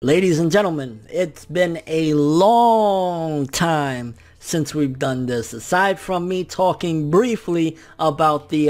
Ladies and gentlemen, it's been a long time since we've done this. Aside from me talking briefly about the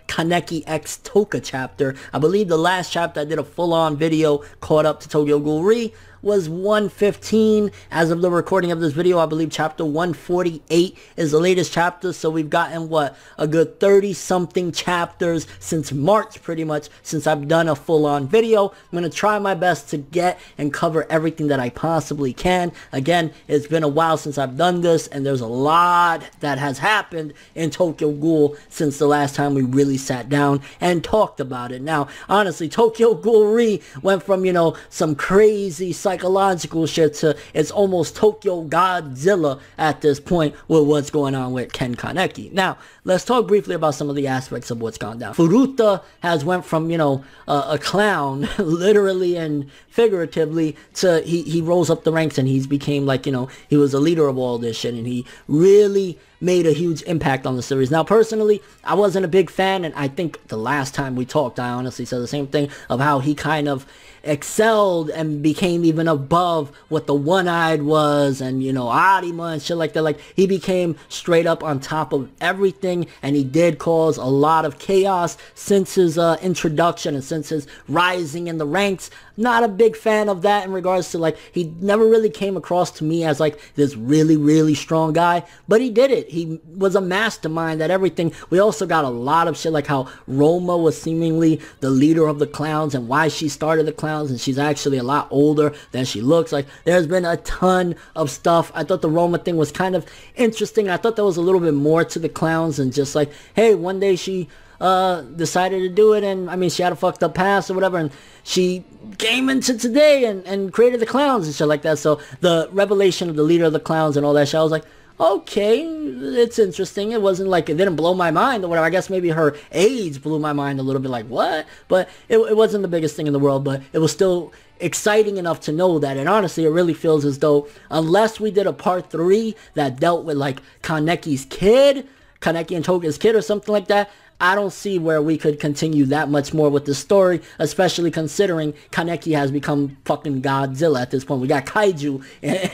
Kaneki X Toka chapter, I believe the last chapter I did a full-on video caught up to Tokyo Ghoul Re was 115. As of the recording of this video, I believe chapter 148 is the latest chapter. So we've gotten, what, a good 30-something chapters since March, pretty much, since I've done a full-on video. I'm going to try my best to get and cover everything that I possibly can. Again, it's been a while since I've done this, and there's a lot that has happened in Tokyo Ghoul since the last time we really sat down and talked about it. Now, honestly, Tokyo Ghoul Re went from, you know, some crazy psychological shit to it's almost Tokyo Godzilla at this point with what's going on with Ken Kaneki. Now, let's talk briefly about some of the aspects of what's gone down. Furuta has went from, you know, a clown, literally and figuratively, to he rose up the ranks and he's became like, you know, he was a leader of all this shit, and he really made a huge impact on the series. Now, personally, I wasn't a big fan, and I think the last time we talked, I honestly said the same thing of how he kind of excelled and became even above what the One-Eyed was, and, you know, Arima and shit like that. Like, he became straight up on top of everything, and he did cause a lot of chaos since his introduction and since his rising in the ranks. Not a big fan of that in regards to, like, he never really came across to me as, like, this really, really strong guy, but he did it. He was a mastermind at everything. We also got a lot of shit, like how Roma was seemingly the leader of the clowns and why she started the clowns, and she's actually a lot older than she looks. Like, there's been a ton of stuff. I thought the Roma thing was kind of interesting. I thought there was a little bit more to the clowns than just like, hey, one day she decided to do it, and I mean, she had a fucked up past or whatever, and she came into today and created the clowns and shit like that. So the revelation of the leader of the clowns and all that shit, I was like, okay, it's interesting. It wasn't like, it didn't blow my mind or whatever. I guess maybe her age blew my mind a little bit, like, what? But it wasn't the biggest thing in the world, but it was still exciting enough to know that. And honestly, it really feels as though, unless we did a part 3 that dealt with like Kaneki's kid, Kaneki and Toka's kid or something like that, I don't see where we could continue that much more with the story, especially considering Kaneki has become fucking Godzilla at this point. We got Kaiju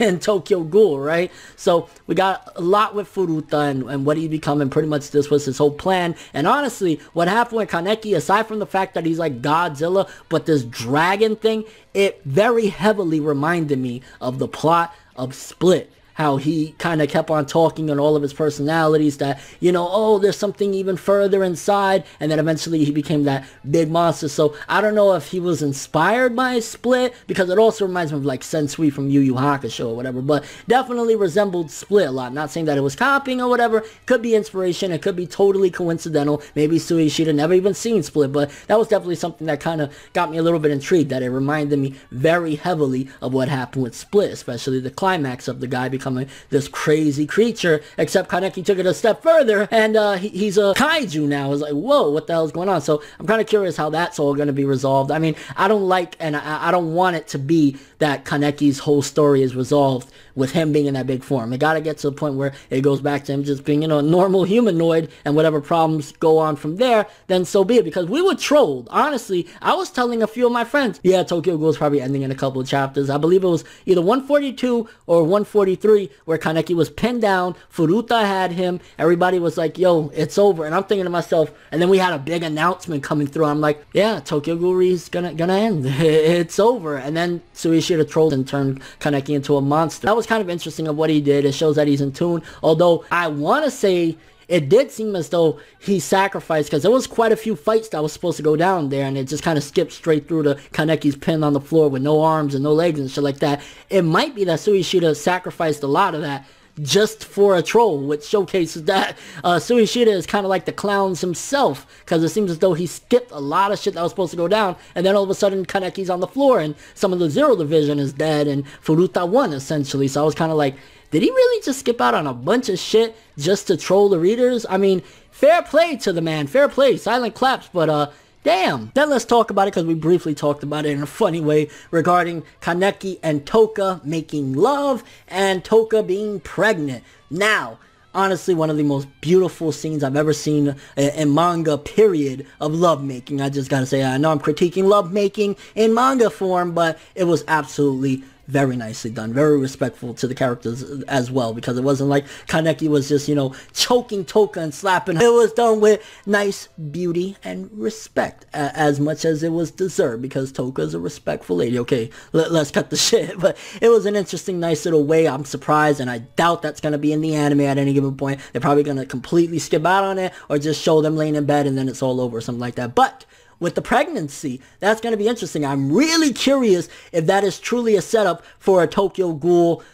in Tokyo Ghoul, right? So we got a lot with Furuta and what he's becoming. Pretty much this was his whole plan. And honestly, what happened with Kaneki, aside from the fact that he's like Godzilla, but this dragon thing, it very heavily reminded me of the plot of Split. How he kind of kept on talking on all of his personalities that, you know, oh, there's something even further inside, and then eventually he became that big monster. So I don't know if he was inspired by Split, because it also reminds me of like Sensui from Yu Yu Hakusho or whatever, but definitely resembled Split a lot. Not saying that it was copying or whatever. Could be inspiration. It could be totally coincidental. Maybe Suishida never even seen Split, but that was definitely something that kind of got me a little bit intrigued, that it reminded me very heavily of what happened with Split, especially the climax of the guy becoming this crazy creature, except Kaneki took it a step further, and he's a kaiju now. It's like, whoa, what the hell is going on? So I'm kind of curious how that's all going to be resolved. I mean, I don't like, and I don't want it to be that Kaneki's whole story is resolved with him being in that big form. It got to get to the point where it goes back to him just being, you know, a normal humanoid, and whatever problems go on from there, then so be it. Because we were trolled. Honestly, I was telling a few of my friends, yeah, Tokyo Ghoul is probably ending in a couple of chapters. I believe it was either 142 or 143 where Kaneki was pinned down, Furuta had him, everybody was like, yo, it's over. And I'm thinking to myself, and then we had a big announcement coming through. I'm like, yeah, Tokyo Ghoul Re is gonna end. It's over. And then Suishida trolled and turned Kaneki into a monster. That was kind of interesting of what he did. It shows that he's in tune. Although I want to say it did seem as though he sacrificed, because there was quite a few fights that was supposed to go down there, and it just kind of skipped straight through to Kaneki's pinned on the floor with no arms and no legs and shit like that. It might be that Suishida sacrificed a lot of that just for a troll, which showcases that Suishida is kind of like the clowns himself, because it seems as though he skipped a lot of shit that was supposed to go down, and then all of a sudden Kaneki's on the floor, and some of the Zero Division is dead, and Furuta won, essentially. So I was kind of like, did he really just skip out on a bunch of shit just to troll the readers? I mean, fair play to the man, fair play, silent claps, but damn. Then let's talk about it, because we briefly talked about it in a funny way regarding Kaneki and Toka making love and Toka being pregnant. Now, honestly one of the most beautiful scenes I've ever seen in manga, period, of lovemaking. I just gotta say, I know I'm critiquing lovemaking in manga form, but it was absolutely very nicely done, very respectful to the characters as well, because it wasn't like Kaneki was just, you know, choking Toka and slapping her. It was done with nice beauty and respect, as much as it was deserved, because Toka's a respectful lady. Okay, let's cut the shit, but it was an interesting, nice little way. I'm surprised, and I doubt that's going to be in the anime at any given point. They're probably going to completely skip out on it, or just show them laying in bed and then it's all over, or something like that. But with the pregnancy, that's going to be interesting. I'm really curious if that is truly a setup for a Tokyo Ghoul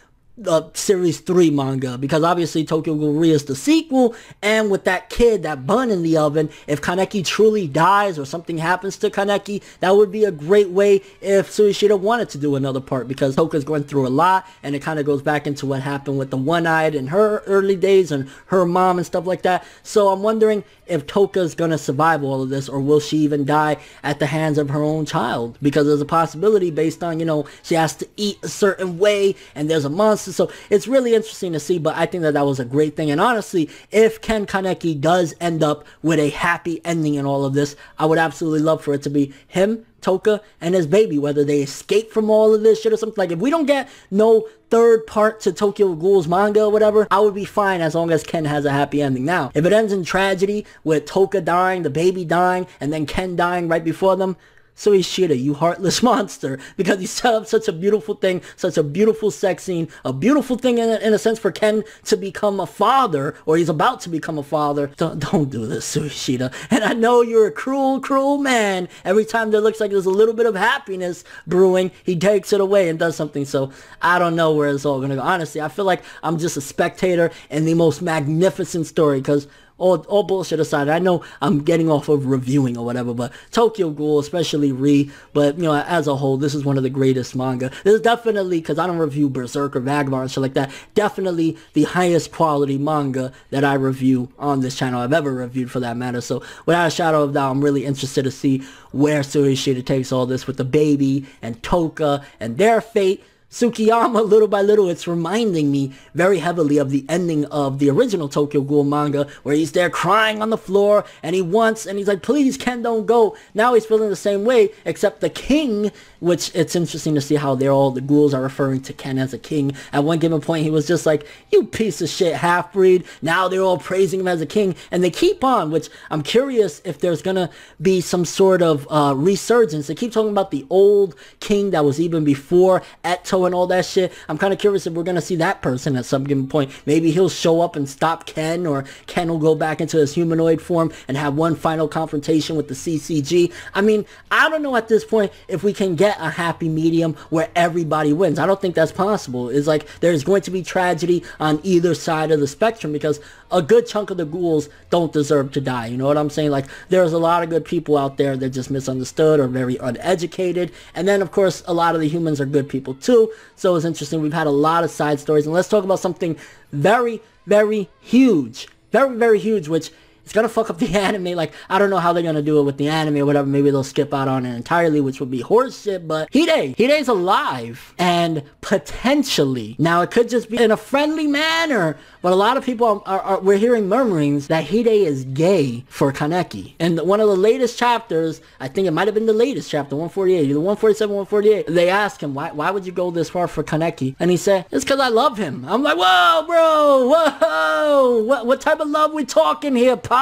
Series 3 manga, because obviously Tokyo Ghoul Re is the sequel, and with that kid, that bun in the oven, if Kaneki truly dies or something happens to Kaneki, that would be a great way if Suishida wanted to do another part, because Toka's going through a lot, and it kind of goes back into what happened with the one-eyed in her early days and her mom and stuff like that. So I'm wondering if Toka's gonna survive all of this, or will she even die at the hands of her own child, because there's a possibility based on, you know, she has to eat a certain way and there's a monster. So it's really interesting to see, but I think that that was a great thing. And honestly, if Ken Kaneki does end up with a happy ending in all of this, I would absolutely love for it to be him, Toka, and his baby, whether they escape from all of this shit or something. Like, if we don't get no third part to Tokyo Ghoul's manga or whatever, I would be fine as long as Ken has a happy ending. Now, if it ends in tragedy with Toka dying, the baby dying, and then Ken dying right before them, Suishida, you heartless monster, because you set up such a beautiful thing, such a beautiful sex scene, a beautiful thing in a sense for Ken to become a father, or he's about to become a father. Don't do this, Suishida. And I know you're a cruel, cruel man. Every time there looks like there's a little bit of happiness brewing, he takes it away and does something. So I don't know where it's all gonna go. Honestly, I feel like I'm just a spectator in the most magnificent story, because all bullshit aside, I know I'm getting off of reviewing or whatever, but Tokyo Ghoul, especially Re, but, you know, as a whole, this is one of the greatest manga. This is definitely, because I don't review Berserk or Vagabond and shit like that, definitely the highest quality manga that I review on this channel, I've ever reviewed for that matter. So without a shadow of doubt, I'm really interested to see where Suishida takes all this with the baby and Toka and their fate. Tsukiyama, little by little, it's reminding me very heavily of the ending of the original Tokyo Ghoul manga, where he's there crying on the floor, and he's like, please, Ken, don't go. Now he's feeling the same way, except the king, which it's interesting to see how the ghouls are referring to Ken as a king. At one given point, he was just like, you piece of shit half-breed. Now they're all praising him as a king, and they keep on, which I'm curious if there's gonna be some sort of resurgence. They keep talking about the old king that was even before Eto and all that shit. I'm kind of curious if we're gonna see that person at some given point. Maybe he'll show up and stop Ken, or Ken will go back into his humanoid form and have one final confrontation with the CCG. I mean, I don't know at this point if we can get a happy medium where everybody wins. I don't think that's possible. It's like there's going to be tragedy on either side of the spectrum, because a good chunk of the ghouls don't deserve to die. You know what I'm saying? Like, there's a lot of good people out there that just misunderstood or very uneducated. And then, of course, a lot of the humans are good people too. So it's interesting. We've had a lot of side stories. And let's talk about something very, very huge. Very, very huge, which it's gonna fuck up the anime. Like, I don't know how they're gonna do it with the anime or whatever. Maybe they'll skip out on it entirely, which would be horseshit. But Hide's alive, and potentially, now it could just be in a friendly manner, but a lot of people we're hearing murmurings that Hide is gay for Kaneki. And one of the latest chapters, I think it might have been the latest chapter, 148, either 147, 148. They asked him, why would you go this far for Kaneki? And he said, it's because I love him. I'm like, whoa, bro, whoa, what type of love we talking here, pa?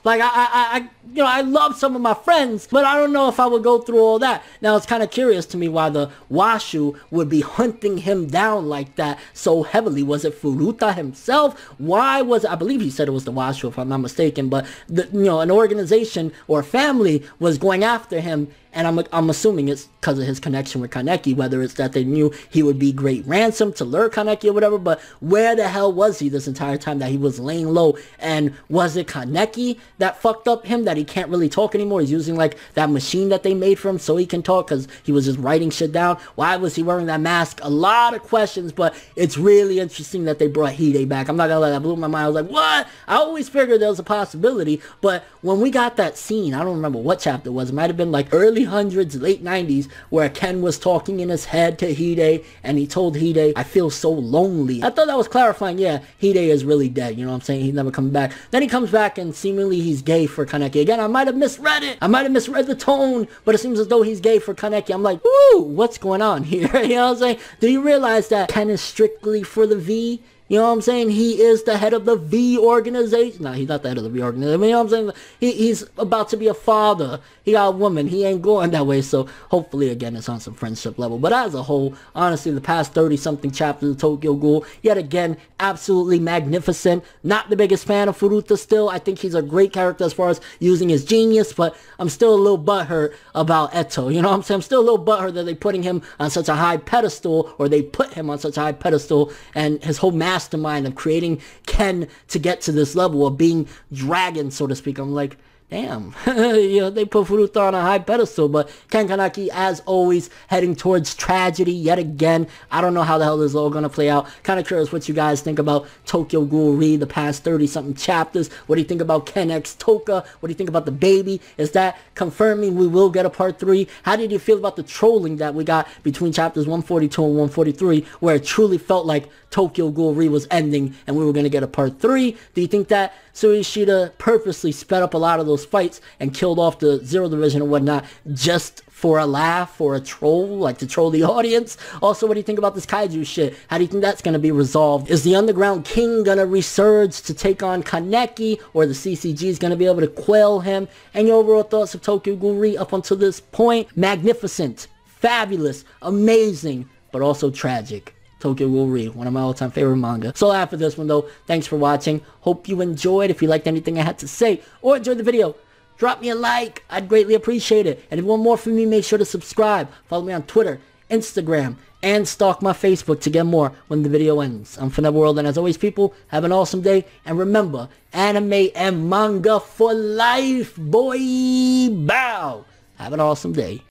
Like, I love some of my friends, but I don't know if I would go through all that. Now, it's kind of curious to me why the Washu would be hunting him down like that so heavily. Was it Furuta himself? Why was it? I believe he said it was the Washu, if I'm not mistaken, but, an organization or a family was going after him. And I'm assuming it's because of his connection with Kaneki, whether it's that they knew he would be great ransom to lure Kaneki or whatever, but where the hell was he this entire time that he was laying low? And was it Kaneki that fucked up him, that he he can't really talk anymore. He's using like that machine that they made for him so he can talk because he was just writing shit down. Why was he wearing that mask? A lot of questions, but it's really interesting that they brought Hide back. I'm not gonna lie, that blew my mind. I was like, what? I always figured there was a possibility, but when we got that scene, I don't remember what chapter it was. It might have been like early hundreds, late 90s, where Ken was talking in his head to Hide, and he told Hide, I feel so lonely. I thought that was clarifying. Yeah, Hide is really dead, you know what I'm saying? He's never coming back. Then he comes back and seemingly he's gay for Kaneki. Again, I might have misread it. I might have misread the tone, but it seems as though he's gay for Kaneki. I'm like, woo, what's going on here? You know what I'm saying? Do you realize that Ken is strictly for the V? You know what I'm saying? He is the head of the V organization. No, he's not the head of the V organization. You know what I'm saying? He's about to be a father. He got a woman. He ain't going that way. So hopefully, again, it's on some friendship level. But as a whole, honestly, the past 30-something chapters of Tokyo Ghoul, yet again, absolutely magnificent. Not the biggest fan of Furuta still. I think he's a great character as far as using his genius, but I'm still a little butthurt about Eto. You know what I'm saying? I'm still a little butthurt that they putting him on such a high pedestal, or they put him on such a high pedestal, and his whole mastermind of creating Ken to get to this level of being dragon, so to speak. I'm like, damn, you know, they put Furuta on a high pedestal, but Ken Kaneki, as always, heading towards tragedy yet again. I don't know how the hell this is all gonna play out. Kind of curious what you guys think about Tokyo Ghoul Re, the past 30-something chapters. What do you think about Ken X Toka? What do you think about the baby? Is that confirming we will get a part 3? How did you feel about the trolling that we got between chapters 142 and 143, where it truly felt like Tokyo Ghoul Re was ending and we were going to get a part 3? Do you think that Suishida purposely sped up a lot of those fights and killed off the Zero Division and whatnot just for a laugh, for a troll, like to troll the audience? Also, what do you think about this kaiju shit? How do you think that's going to be resolved? Is the Underground King going to resurge to take on Kaneki, or the CCG is going to be able to quell him? And your overall thoughts of Tokyo Ghoul Re up until this point? Magnificent, fabulous, amazing, but also tragic. Tokyo Ghoul Re, one of my all-time favorite manga. So after this one though, thanks for watching. Hope you enjoyed. If you liked anything I had to say or enjoyed the video, drop me a like. I'd greatly appreciate it. And if you want more from me, make sure to subscribe. Follow me on Twitter, Instagram, and stalk my Facebook to get more when the video ends. I'm ForneverWorld, and as always, people, have an awesome day. And remember, anime and manga for life, boy. Bow. Have an awesome day.